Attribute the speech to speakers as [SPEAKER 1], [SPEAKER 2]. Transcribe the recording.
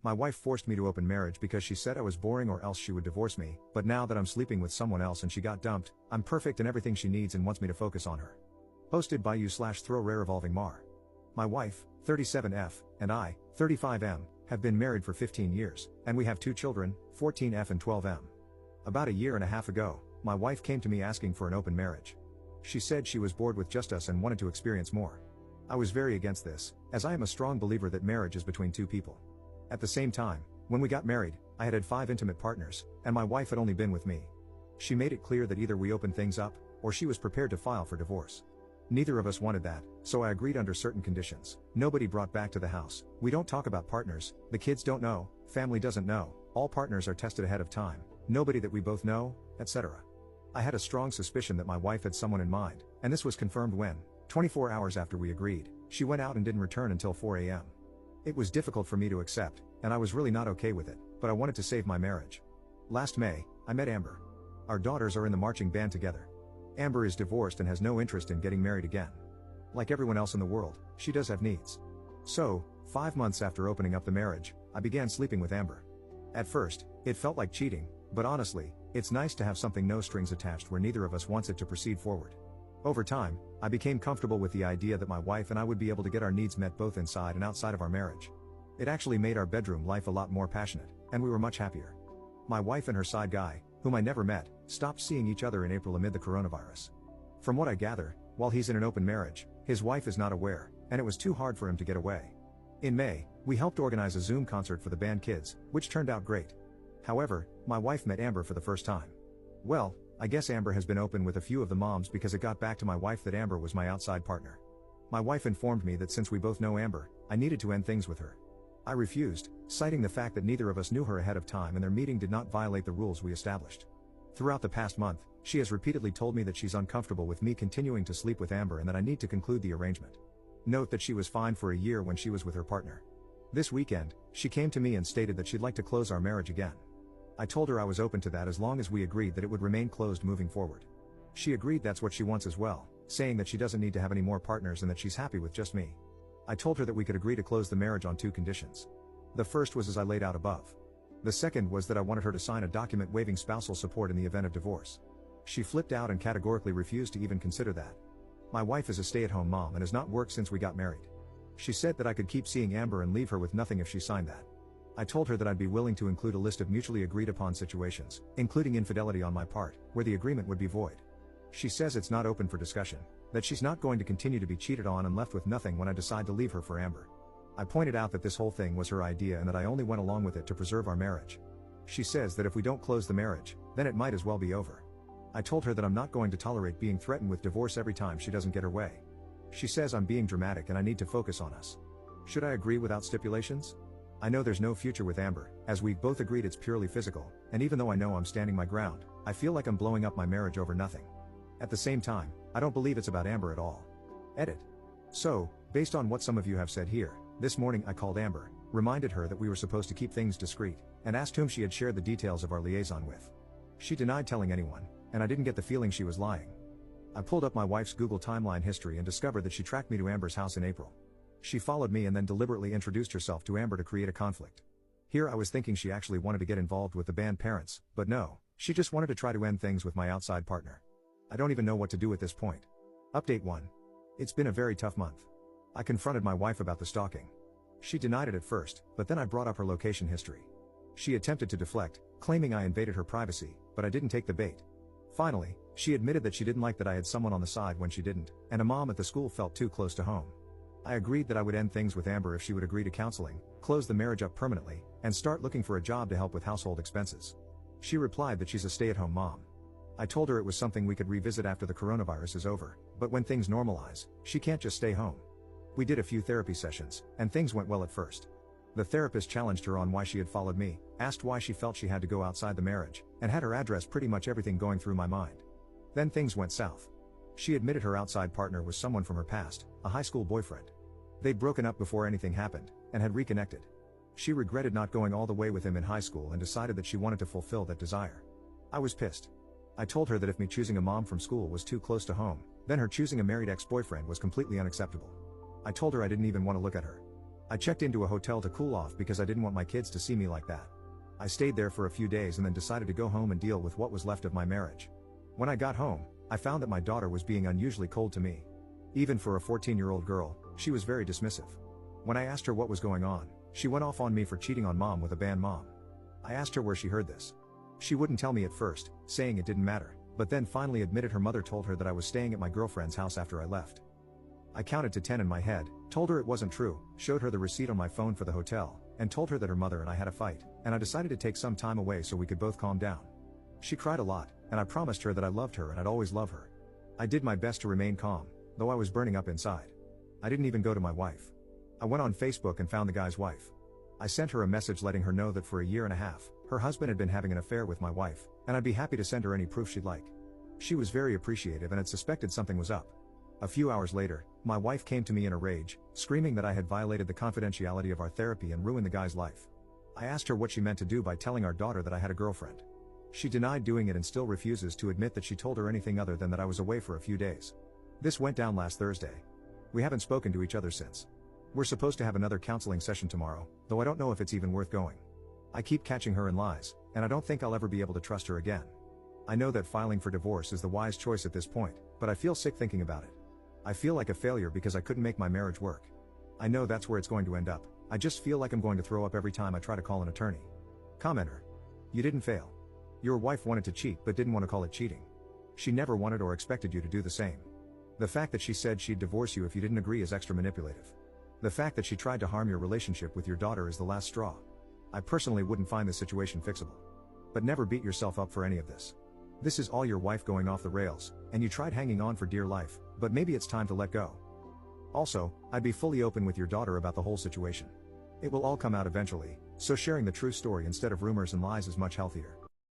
[SPEAKER 1] My wife forced me to open marriage because she said I was boring or else she would divorce me, but now that I'm sleeping with someone else and she got dumped, I'm perfect and everything she needs and wants me to focus on her. Posted by you/throw rare evolving Mar. My wife, 37F, and I, 35M, have been married for 15 years, and we have 2 children, 14F and 12M. About a year and a half ago, my wife came to me asking for an open marriage. She said she was bored with just us and wanted to experience more. I was very against this, as I am a strong believer that marriage is between 2 people. At the same time, when we got married, I had 5 intimate partners, and my wife had only been with me. She made it clear that either we opened things up, or she was prepared to file for divorce. Neither of us wanted that, so I agreed under certain conditions. Nobody brought back to the house, we don't talk about partners, the kids don't know, family doesn't know, all partners are tested ahead of time, nobody that we both know, etc. I had a strong suspicion that my wife had someone in mind, and this was confirmed when, 24 hours after we agreed, she went out and didn't return until 4 a.m. It was difficult for me to accept, and I was really not okay with it, but I wanted to save my marriage. Last May, I met Amber. Our daughters are in the marching band together. Amber is divorced and has no interest in getting married again. Like everyone else in the world, she does have needs. So, 5 months after opening up the marriage, I began sleeping with Amber. At first, it felt like cheating, but honestly, it's nice to have something no strings attached where neither of us wants it to proceed forward. Over time, I became comfortable with the idea that my wife and I would be able to get our needs met both inside and outside of our marriage. It actually made our bedroom life a lot more passionate, and we were much happier. My wife and her side guy, whom I never met, stopped seeing each other in April amid the coronavirus. From what I gather, while he's in an open marriage, his wife is not aware, and it was too hard for him to get away. In May, we helped organize a Zoom concert for the band kids, which turned out great. However, my wife met Amber for the first time. Well, I guess Amber has been open with a few of the moms because it got back to my wife that Amber was my outside partner. My wife informed me that since we both know Amber, I needed to end things with her. I refused, citing the fact that neither of us knew her ahead of time and their meeting did not violate the rules we established. Throughout the past month, she has repeatedly told me that she's uncomfortable with me continuing to sleep with Amber and that I need to conclude the arrangement. Note that she was fine for a year when she was with her partner. This weekend, she came to me and stated that she'd like to close our marriage again. I told her I was open to that as long as we agreed that it would remain closed moving forward. She agreed that's what she wants as well, saying that she doesn't need to have any more partners and that she's happy with just me. I told her that we could agree to close the marriage on 2 conditions. The first was as I laid out above. The second was that I wanted her to sign a document waiving spousal support in the event of divorce. She flipped out and categorically refused to even consider that. My wife is a stay-at-home mom and has not worked since we got married. She said that I could keep seeing Amber and leave her with nothing if she signed that. I told her that I'd be willing to include a list of mutually agreed upon situations, including infidelity on my part, where the agreement would be void. She says it's not open for discussion, that she's not going to continue to be cheated on and left with nothing when I decide to leave her for Amber. I pointed out that this whole thing was her idea and that I only went along with it to preserve our marriage. She says that if we don't close the marriage, then it might as well be over. I told her that I'm not going to tolerate being threatened with divorce every time she doesn't get her way. She says I'm being dramatic and I need to focus on us. Should I agree without stipulations? I know there's no future with Amber, as we've both agreed it's purely physical, and even though I know I'm standing my ground, I feel like I'm blowing up my marriage over nothing. At the same time, I don't believe it's about Amber at all. Edit. So, based on what some of you have said here, this morning I called Amber, reminded her that we were supposed to keep things discreet, and asked whom she had shared the details of our liaison with. She denied telling anyone, and I didn't get the feeling she was lying. I pulled up my wife's Google timeline history and discovered that she tracked me to Amber's house in April. She followed me and then deliberately introduced herself to Amber to create a conflict. Here I was thinking she actually wanted to get involved with the band parents, but no, she just wanted to try to end things with my outside partner. I don't even know what to do at this point. Update 1. It's been a very tough month. I confronted my wife about the stalking. She denied it at first, but then I brought up her location history. She attempted to deflect, claiming I invaded her privacy, but I didn't take the bait. Finally, she admitted that she didn't like that I had someone on the side when she didn't, and a mom at the school felt too close to home. I agreed that I would end things with Amber if she would agree to counseling, close the marriage up permanently, and start looking for a job to help with household expenses. She replied that she's a stay-at-home mom. I told her it was something we could revisit after the coronavirus is over, but when things normalize, she can't just stay home. We did a few therapy sessions, and things went well at first. The therapist challenged her on why she had followed me, asked why she felt she had to go outside the marriage, and had her address pretty much everything going through my mind. Then things went south. She admitted her outside partner was someone from her past, a high school boyfriend. They'd broken up before anything happened, and had reconnected. She regretted not going all the way with him in high school and decided that she wanted to fulfill that desire. I was pissed. I told her that if me choosing a mom from school was too close to home, then her choosing a married ex-boyfriend was completely unacceptable. I told her I didn't even want to look at her. I checked into a hotel to cool off because I didn't want my kids to see me like that. I stayed there for a few days and then decided to go home and deal with what was left of my marriage. When I got home, I found that my daughter was being unusually cold to me. Even for a 14-year-old girl, she was very dismissive. When I asked her what was going on, she went off on me for cheating on mom with a band mom. I asked her where she heard this. She wouldn't tell me at first, saying it didn't matter, but then finally admitted her mother told her that I was staying at my girlfriend's house after I left. I counted to 10 in my head, told her it wasn't true, showed her the receipt on my phone for the hotel, and told her that her mother and I had a fight, and I decided to take some time away so we could both calm down. She cried a lot, and I promised her that I loved her and I'd always love her. I did my best to remain calm, though I was burning up inside. I didn't even go to my wife. I went on Facebook and found the guy's wife. I sent her a message letting her know that for a year and a half, her husband had been having an affair with my wife, and I'd be happy to send her any proof she'd like. She was very appreciative and had suspected something was up. A few hours later, my wife came to me in a rage, screaming that I had violated the confidentiality of our therapy and ruined the guy's life. I asked her what she meant to do by telling our daughter that I had a girlfriend. She denied doing it and still refuses to admit that she told her anything other than that I was away for a few days. This went down last Thursday. We haven't spoken to each other since. We're supposed to have another counseling session tomorrow, though I don't know if it's even worth going. I keep catching her in lies, and I don't think I'll ever be able to trust her again. I know that filing for divorce is the wise choice at this point, but I feel sick thinking about it. I feel like a failure because I couldn't make my marriage work. I know that's where it's going to end up. I just feel like I'm going to throw up every time I try to call an attorney. Commenter. You didn't fail. Your wife wanted to cheat but didn't want to call it cheating. She never wanted or expected you to do the same. The fact that she said she'd divorce you if you didn't agree is extra manipulative. The fact that she tried to harm your relationship with your daughter is the last straw. I personally wouldn't find this situation fixable. But never beat yourself up for any of this. This is all your wife going off the rails, and you tried hanging on for dear life, but maybe it's time to let go. Also, I'd be fully open with your daughter about the whole situation. It will all come out eventually, so sharing the true story instead of rumors and lies is much healthier.